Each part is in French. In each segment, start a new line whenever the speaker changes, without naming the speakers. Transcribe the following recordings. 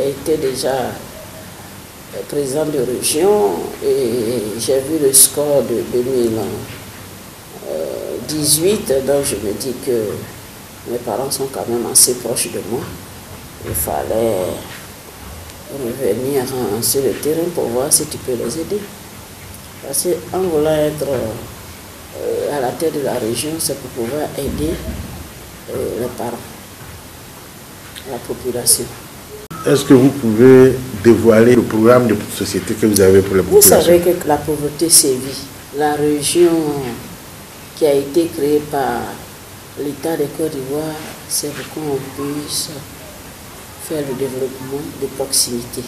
j'ai été déjà président de région et j'ai vu le score de 2018, donc je me dis que mes parents sont quand même assez proches de moi. Il fallait revenir sur le terrain pour voir si tu peux les aider. Parce qu'en voulant être à la tête de la région, c'est pour pouvoir aider les parents, la population.
Est-ce que vous pouvez dévoiler le programme de société que vous avez pour la population?
Vous savez que la pauvreté sévit. La région qui a été créée par l'État de Côte d'Ivoire, c'est pour qu'on puisse faire le développement de proximité.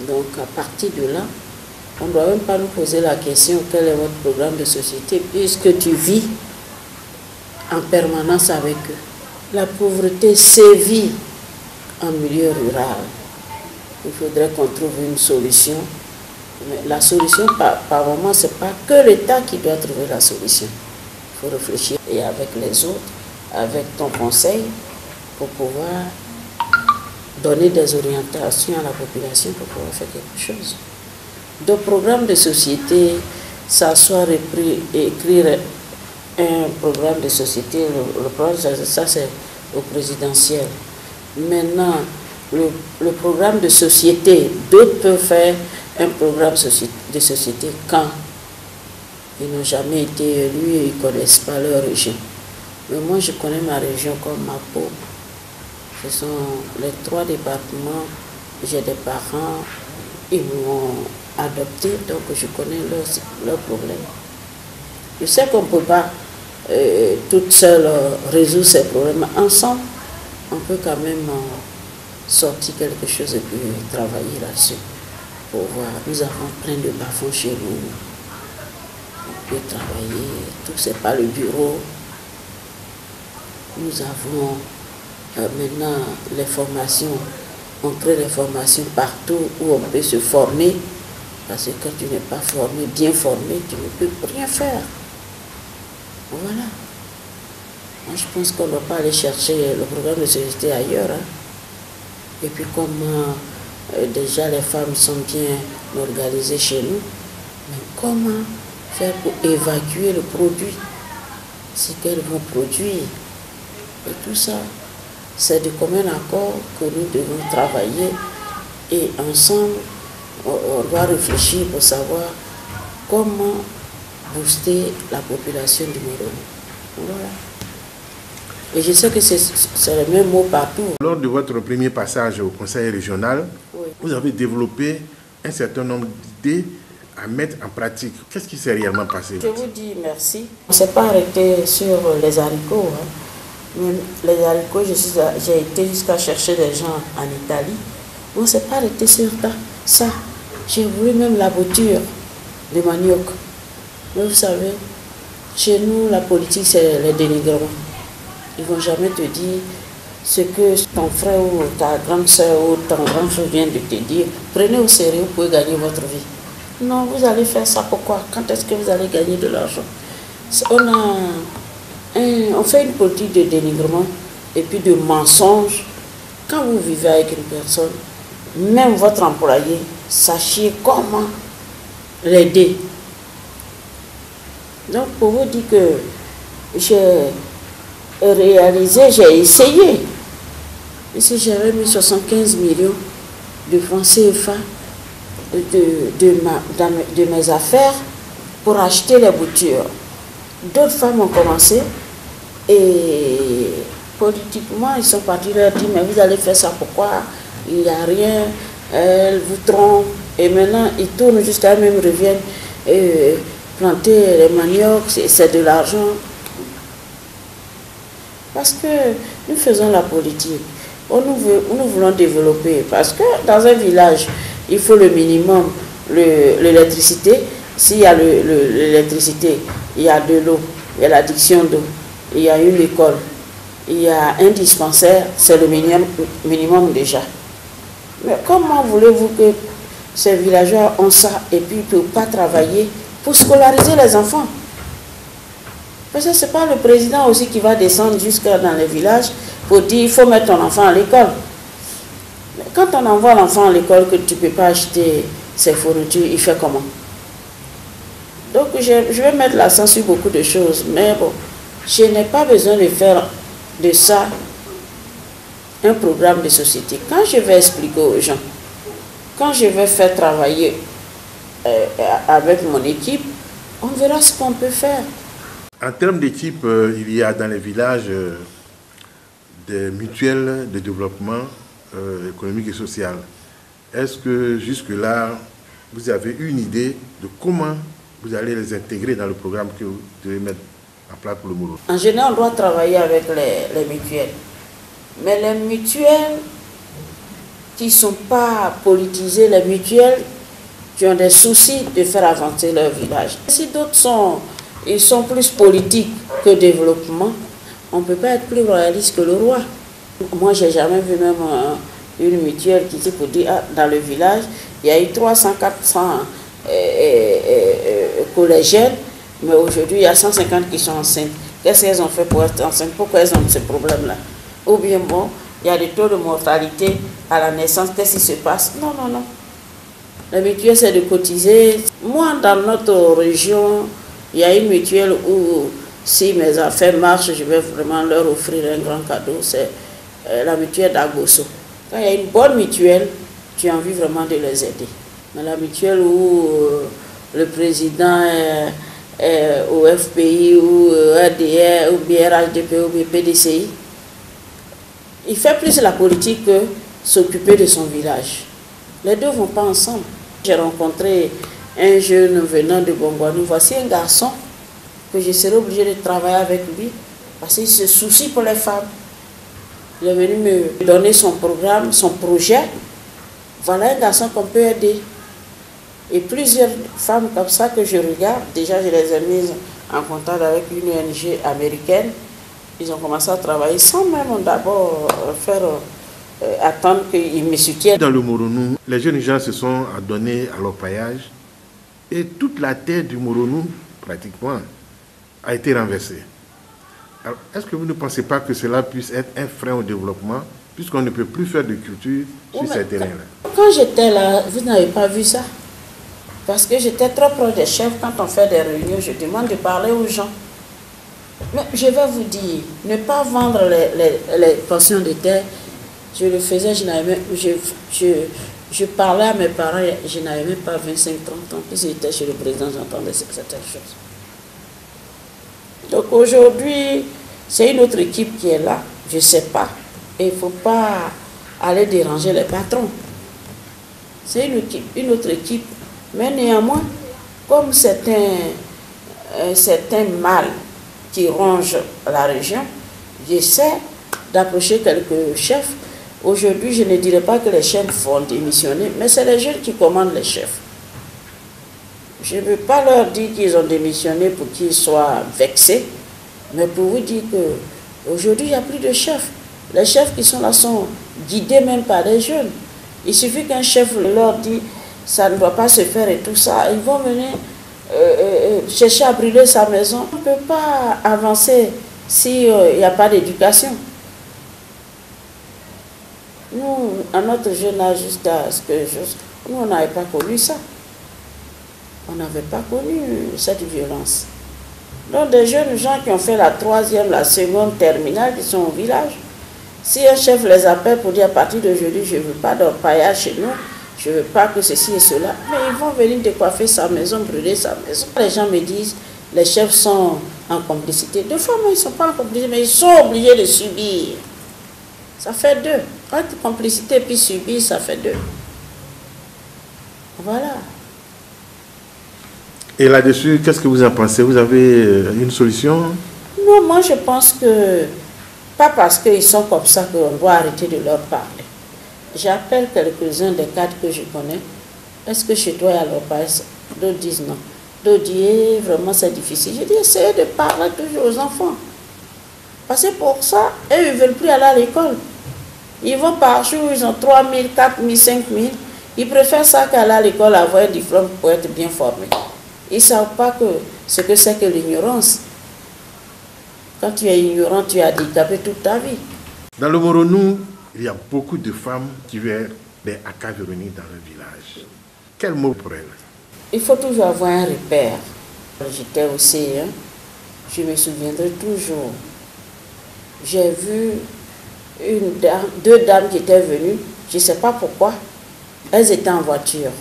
Donc à partir de là, on ne doit même pas nous poser la question quel est votre programme de société puisque tu vis en permanence avec eux. La pauvreté sévit en milieu rural. Il faudrait qu'on trouve une solution. Mais la solution, par moment, ce n'est pas que l'État qui doit trouver la solution. Il faut réfléchir et avec les autres, avec ton conseil, pour pouvoir donner des orientations à la population pour pouvoir faire quelque chose. De programme de société, s'asseoir et écrire un programme de société, le programme, ça c'est au présidentiel. Maintenant, le programme de société, d'autres peuvent faire un programme de société quand ils n'ont jamais été élus et ils ne connaissent pas leur région. Mais moi, je connais ma région comme ma peau. Ce sont les 3 départements, j'ai des parents, ils m'ont adopté, donc je connais leurs problèmes. Je sais qu'on ne peut pas toute seule résoudre ces problèmes. Ensemble, on peut quand même sortir quelque chose et puis travailler là-dessus. Pour voir, nous avons plein de bas-fonds chez nous. On peut travailler, tout c'est pas le bureau. Nous avons maintenant les formations. On crée des formations partout où on peut se former. Parce que quand tu n'es pas formé, bien formé, tu ne peux rien faire. Voilà. Moi, je pense qu'on ne doit pas aller chercher le programme de société ailleurs. Hein. Et puis comme déjà les femmes sont bien organisées chez nous, mais comment faire pour évacuer le produit, ce qu'elles vont produire. Et tout ça, c'est de commun accord que nous devons travailler et ensemble, on doit réfléchir pour savoir comment booster la population du Moroni. Voilà. Et je sais que c'est le même mot partout.
Lors de votre premier passage au conseil régional, oui, vous avez développé un certain nombre d'idées à mettre en pratique. Qu'est-ce qui s'est réellement passé?
Je vous dis merci. On ne s'est pas arrêté sur les haricots. Hein. Même les haricots, j'ai été jusqu'à chercher des gens en Italie. On ne s'est pas arrêté sur ça. J'ai voulu même la bouture de manioc. Mais vous savez, chez nous, la politique, c'est le dénigrement. Ils ne vont jamais te dire ce que ton frère ou ta grande soeur ou ton grand frère vient de te dire. Prenez au sérieux, vous pouvez gagner votre vie. Non, vous allez faire ça pourquoi? Quand est-ce que vous allez gagner de l'argent? On fait une politique de dénigrement et puis de mensonge. Quand vous vivez avec une personne, même votre employé, sachez comment l'aider. Donc pour vous dire que j'ai réalisé, j'ai essayé. Et si j'avais mis 75 millions de francs CFA de mes affaires pour acheter les boutures, d'autres femmes ont commencé et politiquement ils sont partis leur dire mais vous allez faire ça pourquoi? Il n'y a rien, elles vous trompent. Et maintenant ils tournent jusqu'à même reviennent planter les maniocs, c'est de l'argent. Parce que nous faisons la politique, nous voulons développer. Parce que dans un village, il faut le minimum, l'électricité. S'il y a l'électricité, il y a de l'eau, il y a l'adduction d'eau, il y a une école, il y a un dispensaire, c'est le minimum déjà. Mais comment voulez-vous que ces villageois ont ça et puis ne peuvent pas travailler pour scolariser les enfants? Parce que ce n'est pas le président aussi qui va descendre jusqu'à dans les villages pour dire il faut mettre ton enfant à l'école. quand on envoie l'enfant à l'école que tu ne peux pas acheter ses fournitures, il fait comment? Donc je vais mettre l'accent sur beaucoup de choses, mais bon, je n'ai pas besoin de faire de ça un programme de société. Quand je vais expliquer aux gens, quand je vais faire travailler avec mon équipe, on verra ce qu'on peut faire.
En termes d'équipe, il y a dans les villages des mutuelles de développement économique et social. Est-ce que jusque-là, vous avez une idée de comment vous allez les intégrer dans le programme que vous devez mettre en place pour le Moronou?
En général, on doit travailler avec les mutuelles. Mais les mutuelles qui ne sont pas politisées, les mutuelles qui ont des soucis de faire avancer leur village. Si d'autres sont plus politiques que développement, on ne peut pas être plus royaliste que le roi. Moi, je n'ai jamais vu même une mutuelle qui dit pour dire, ah, dans le village, il y a eu 300, 400 collégiennes, mais aujourd'hui, il y a 150 qui sont enceintes. Qu'est-ce qu'elles ont fait pour être enceintes? Pourquoi elles ont ce problème-là? Ou bien, bon, il y a des taux de mortalité à la naissance, qu'est-ce qui se passe? Non, non, non. La mutuelle, c'est de cotiser. Moi, dans notre région, il y a une mutuelle où, si mes affaires marchent, je vais vraiment leur offrir un grand cadeau. C'est la mutuelle d'Agosso. Quand il y a une bonne mutuelle, tu as envie vraiment de les aider. Mais la mutuelle où le président est au FPI, ou RDR, ou BRHDP, ou BPDCI, il fait plus la politique que s'occuper de son village. Les deux ne vont pas ensemble. J'ai rencontré un jeune venant de Bongouanou. Voici un garçon que je serai obligé de travailler avec lui parce qu'il se soucie pour les femmes. Il est venu me donner son programme, son projet. Voilà un garçon qu'on peut aider. Et plusieurs femmes comme ça que je regarde, déjà je les ai mises en contact avec une ONG américaine. Ils ont commencé à travailler sans même d'abord faire attendre qu'ils me soutiennent.
Dans le Moronou, les jeunes gens se sont adonnés à l'orpaillage et toute la terre du Moronou, pratiquement, a été renversée. Alors, est-ce que vous ne pensez pas que cela puisse être un frein au développement, puisqu'on ne peut plus faire de culture sur ces terrains-là?
Quand j'étais là, vous n'avez pas vu ça? Parce que j'étais trop proche des chefs. Quand on fait des réunions, je demande de parler aux gens. Mais je vais vous dire, ne pas vendre les portions de terre, je le faisais, je parlais à mes parents, je n'avais même pas 25-30 ans. Puis j'étais chez le président, j'entendais certaines choses. Donc aujourd'hui, c'est une autre équipe qui est là, je ne sais pas. Et il ne faut pas aller déranger les patrons. C'est une autre équipe. Mais néanmoins, comme c'est un mal qui ronge la région, j'essaie d'approcher quelques chefs. Aujourd'hui, je ne dirais pas que les chefs vont démissionner, mais c'est les jeunes qui commandent les chefs. Je ne veux pas leur dire qu'ils ont démissionné pour qu'ils soient vexés, mais pour vous dire qu'aujourd'hui, il n'y a plus de chefs. Les chefs qui sont là sont guidés même par les jeunes. Il suffit qu'un chef leur dise ça ne doit pas se faire et tout ça, ils vont venir chercher à brûler sa maison. On ne peut pas avancer s'il n'y a pas d'éducation. Nous, à notre jeune âge, jusqu'à ce que nous, on n'avait pas connu ça. On n'avait pas connu cette violence. Donc, des jeunes gens qui ont fait la 3e, la 2e terminale, qui sont au village, si un chef les appelle pour dire à partir d'aujourd'hui, je ne veux pas d'orpaillage chez nous, je ne veux pas que ceci et cela, mais ils vont venir décoiffer sa maison, brûler sa maison. Les gens me disent, les chefs sont en complicité. Des fois, ils ne sont pas en complicité, mais ils sont obligés de subir. Ça fait deux. Entre complicité et puis subir, ça fait deux. Voilà.
Et là-dessus, qu'est-ce que vous en pensez? Vous avez une solution?
Non, moi je pense que, pas parce qu'ils sont comme ça qu'on doit arrêter de leur parler. J'appelle quelques-uns des cadres que je connais. Est-ce que chez toi, il y a l'orpaillage? D'autres disent non. D'autres disent, vraiment c'est difficile. Je dis, essayez de parler toujours aux enfants. Parce que pour ça, eux, ils ne veulent plus aller à l'école. Ils vont par jour, ils ont 3 000, 4 000, 5 000. Ils préfèrent ça qu'aller à l'école, avoir un diplôme pour être bien formé. Ils ne savent pas ce que c'est que l'ignorance. Quand tu es ignorant, tu es handicapé toute ta vie.
Dans le Moronou, il y a beaucoup de femmes qui veulent des Aka Véronique dans le village. Quel mot pour elles?
Il faut toujours avoir un repère. J'étais au CE1, je me souviendrai toujours. J'ai vu deux dames qui étaient venues, je ne sais pas pourquoi, elles étaient en voiture.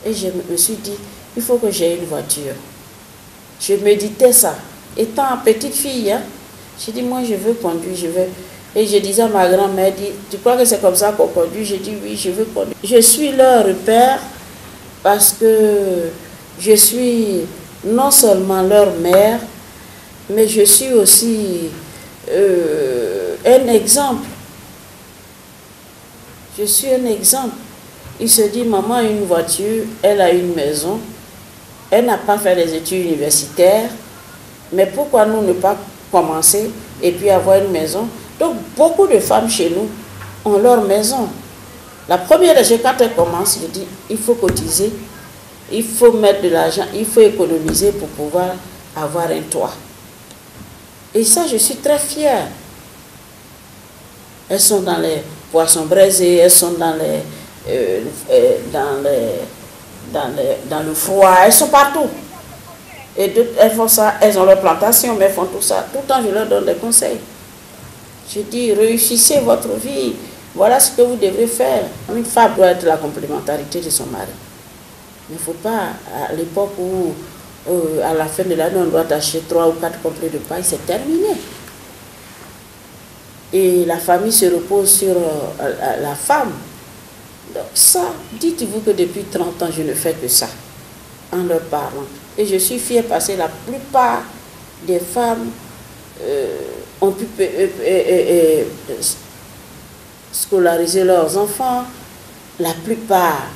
Et je me suis dit, il faut que j'ai une voiture. Je méditais ça. Étant petite fille, hein, j'ai dit, moi je veux conduire, je veux. Et je disais à ma grand-mère, tu crois que c'est comme ça qu'on conduit? J'ai dit, oui, je veux conduire. Je suis leur repère parce que je suis non seulement leur mère, mais je suis aussi un exemple. Je suis un exemple. Il se dit, maman a une voiture, elle a une maison, elle n'a pas fait des études universitaires, mais pourquoi nous ne pas commencer et puis avoir une maison? Donc beaucoup de femmes chez nous ont leur maison. La première des choses, quand elles commencent, je dis, il faut cotiser, il faut mettre de l'argent, il faut économiser pour pouvoir avoir un toit. Et ça, je suis très fière. Elles sont dans les poissons braisés, elles sont dans le froid, elles sont partout. Et d'autres, elles font ça, elles ont leur plantation, mais elles font tout ça. Tout le temps, je leur donne des conseils. Je dis, réussissez votre vie, voilà ce que vous devez faire. Une femme doit être la complémentarité de son mari. Il ne faut pas, à l'époque où, à la fin de l'année, on doit acheter 3 ou 4 complets de paille, c'est terminé. Et la famille se repose sur la femme. Donc ça, dites-vous que depuis 30 ans, je ne fais que ça, en leur parlant. Et je suis fière parce que la plupart des femmes ont pu scolariser leurs enfants. La plupart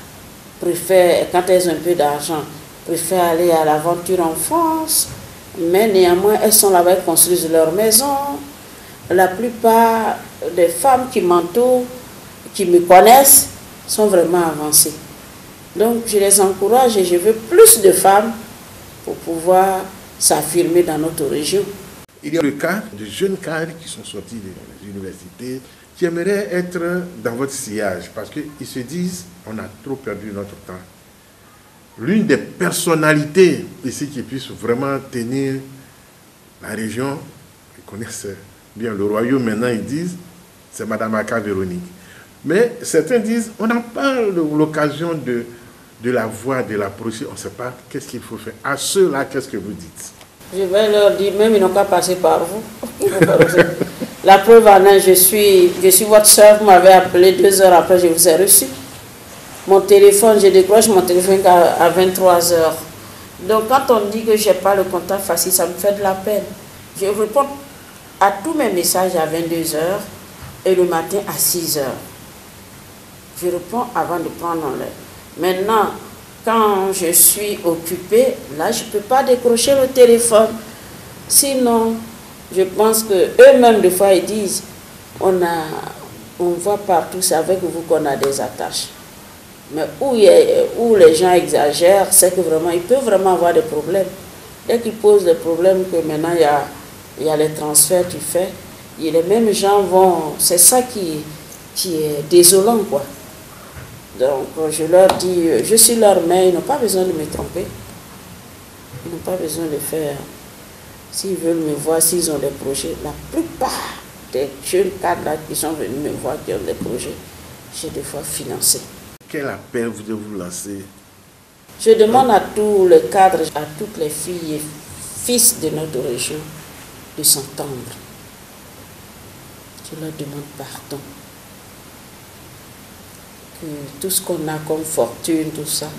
préfèrent, quand elles ont un peu d'argent, préfèrent aller à l'aventure en France. Mais néanmoins, elles sont là-bas, elles construisent leur maison. La plupart des femmes qui m'entourent, qui me connaissent, sont vraiment avancées. Donc je les encourage et je veux plus de femmes pour pouvoir s'affirmer dans notre région.
Il y a le cas de jeunes cadres qui sont sortis des universités, qui aimeraient être dans votre sillage parce qu'ils se disent, on a trop perdu notre temps. L'une des personnalités ici qui puisse vraiment tenir la région, ils connaissent bien le royaume maintenant, ils disent, c'est Madame Aka Véronique. Mais certains disent, on n'a pas l'occasion de la voir, de l'approcher, on ne sait pas qu'est-ce qu'il faut faire. À ceux-là, qu'est-ce que vous dites? Je
vais leur dire, même ils n'ont qu'à passer par vous. La preuve en est, je suis votre soeur, vous m'avez appelé 2 heures après, je vous ai reçu. Mon téléphone, je décroche mon téléphone à 23 heures. Donc quand on dit que je n'ai pas le contact facile, ça me fait de la peine. Je réponds à tous mes messages à 22 heures et le matin à 6 heures. Je réponds avant de prendre l'heure. Maintenant, quand je suis occupée, là, je ne peux pas décrocher le téléphone. Sinon, je pense qu'eux-mêmes, des fois, ils disent, on voit partout, c'est avec vous qu'on a des attaches. Mais où les gens exagèrent, c'est que vraiment, ils peuvent vraiment avoir des problèmes. Dès qu'ils posent des problèmes, que maintenant, il y a les transferts, tu fais, et les mêmes gens vont... C'est ça qui est désolant, quoi. Donc, je leur dis, je suis leur mère, ils n'ont pas besoin de me tromper. Ils n'ont pas besoin de faire. S'ils veulent me voir, s'ils ont des projets, la plupart des jeunes cadres là qui sont venus me voir, qui ont des projets, j'ai des fois financé.
Quel appel voulez-vous lancer?
Je demande à tous les cadres, à toutes les filles et fils de notre région de s'entendre. Je leur demande pardon. Que tout ce qu'on a comme fortune, tout ça,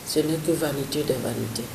ce n'est que vanité des vanités.